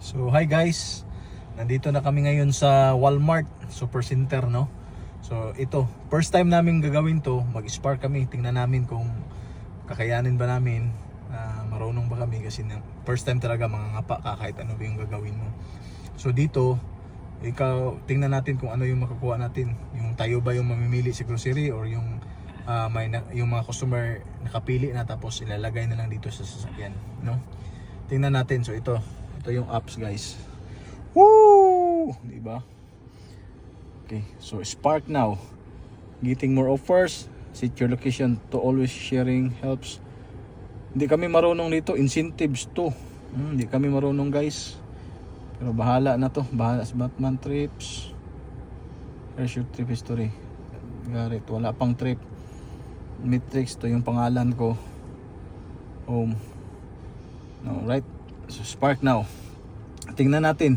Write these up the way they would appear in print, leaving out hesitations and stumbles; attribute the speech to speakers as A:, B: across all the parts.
A: So hi guys, nandito na kami ngayon sa Walmart Supercenter, no? So ito, first time namin gagawin to, mag-spark kami, tingnan namin kung kakayanin ba namin, marunong ba kami kasi first time talaga mangangapa ka kahit ano ba yung gagawin mo. So dito, ikaw tingnan natin kung ano yung makakuha natin, yung tayo ba yung mamimili sa grocery or yung yung mga customer nakapili na tapos ilalagay na lang dito sa sasakyan, no? Tingnan natin. So ito yung apps guys. Woo! Diba? Okay, so Spark now. Getting more offers. Set your location to always sharing helps. Hindi kami marunong dito. Incentives to. Hindi kami marunong guys. Pero bahala na to. Bahala sa Batman trips. Here's your trip history. Garrett, wala pang trip. Matrix to yung pangalan ko. Home. No, right? So Spark now. Tingnan natin.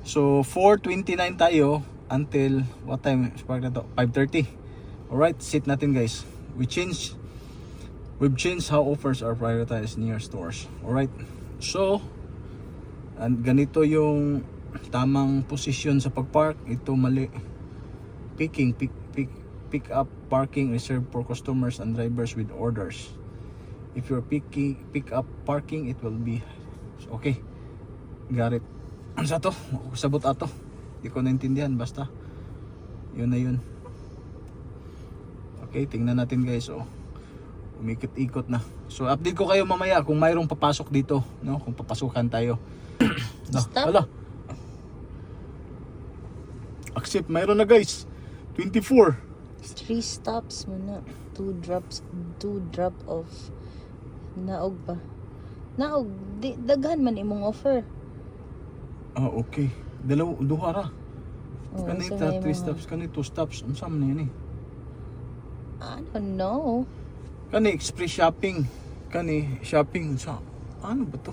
A: So 4:29 tayo until what time Spark na to? 5:30. Alright, sit natin guys. We've changed how offers are prioritized near stores. Alright. So ganito yung tamang posisyon sa pagpark. Ito mali. Pick up parking reserved for customers and drivers with orders. If you're pick up parking, it will be okay. Got it. Ano sa to? Sabot ato. Hindi ko naintindihan. Basta yun na yun. Okay, tingnan natin guys. Oh, umikot-ikot na. So update ko kayo mamaya kung mayroong papasok dito, no? Kung papasukan tayo. No, wala. Accept, mayroon na guys. 24.
B: 3 stops muna. 2 drop off. Naog pa. Naog, daghan man imong offer.
A: Okay. Duha ra.
B: Oh,
A: Kanita,
B: so
A: 3 stops, kanito 2 stops. Ang sama na yan eh.
B: I don't know.
A: Kani express shopping. Kani shopping sa ano ba to?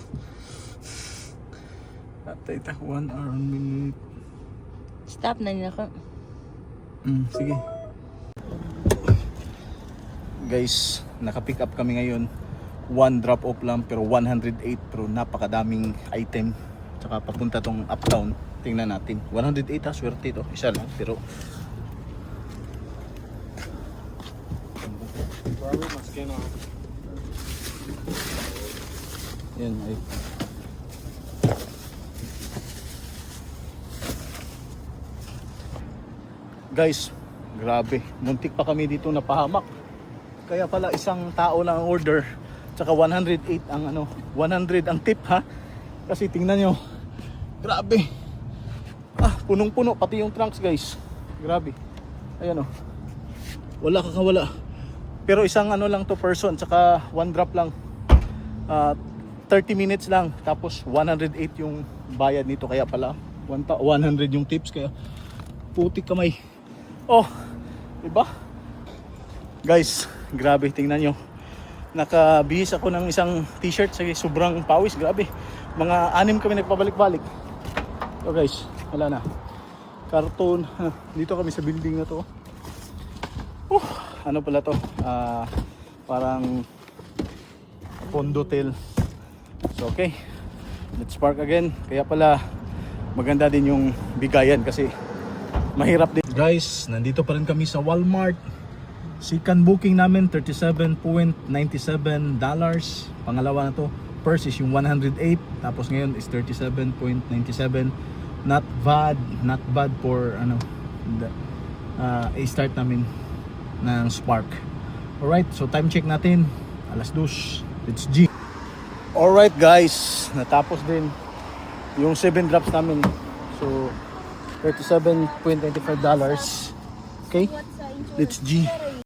A: Atay ta 1 hour 1 minute.
B: Stop na nila ko.
A: Sige. Guys, naka-pick up kami ngayon. 1 drop off lang pero 108 pero napakadaming item. Tsaka papunta tong uptown. Tingnan natin. 108 ha, swerte ito. Isa lang pero yan ay. Guys, grabe. Muntik pa kami dito napahamak. Kaya pala isang tao lang ang order. Tsaka 108 ang 100 ang tip ha. Kasi tingnan nyo. Grabe. Punong-puno pati yung trunks guys. Grabe. Ayan wala kakawala. Pero isang lang to person. Tsaka 1 drop lang. 30 minutes lang. Tapos 108 yung bayad nito. Kaya pala 100 yung tips. Kaya putik kamay. Oh, diba? Guys, grabe, tingnan nyo. Nakabihis ako ng isang t-shirt. Sige, sobrang pawis, grabe. Mga 6 kami nagpabalik-balik. So guys, wala na. Karton. Dito kami sa building na to. Ano pala to? Parang condotel. So okay, let's park again. Kaya pala maganda din yung bigayan kasi mahirap din. Guys, nandito pa rin kami sa Walmart. Second booking namin $37.97. Pangalawa na to. First is yung 108, tapos ngayon is 37.97. Not bad for i-start namin ng Spark. Alright, so time check natin. 2:00. It's G. Alright guys, natapos din yung 7 drops namin. So $37.95. Okay, let's G.